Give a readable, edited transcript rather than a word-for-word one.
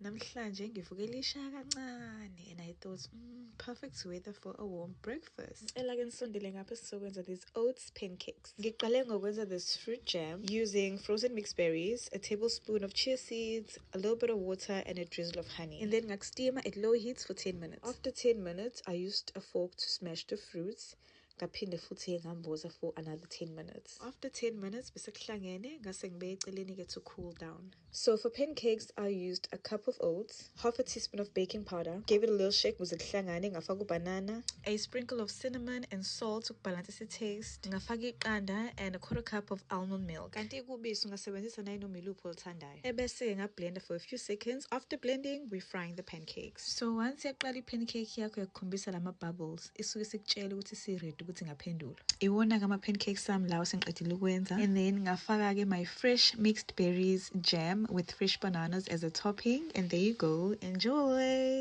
Namhlanje ngivukele ishaka kancane and I thought, perfect weather for a warm breakfast. Ela-ke nisondele ngapha sizokwenza these oats pancakes. Ngiqale ngokwenza this fruit jam using frozen mixed berries, a tablespoon of chia seeds, a little bit of water, and a drizzle of honey. And then ngakusteama at low heat for 10 minutes. After 10 minutes, I used a fork to smash the fruits. Ngaphinde futhi ngamboza for another 10 minutes. After 10 minutes, bese kuhlangene ngase ngibeke eceleni to cool down. So for pancakes, I used a cup of oats, half a teaspoon of baking powder, gave it a little shake ukuze kuhlangane, ngafaka banana, a sprinkle of cinnamon and salt ukubalance the taste, ngafaka iqanda and a quarter cup of almond milk. Kanti kubisi ungasebenzisa nayinomiluphi olithandayo. Ebese ngablenda for a few seconds. After blending, we're frying the pancakes. So once yaqala ipancake yakho yakukhombisa lama bubbles, isuke sikutshela ukuthi si-ready ukuthi ngaphendula. Iwona ama pancakes sami lawo sengiqedile ukwenza. And then ngafaka ke my fresh mixed berries jam with fresh bananas as a topping, and there you go. Enjoy.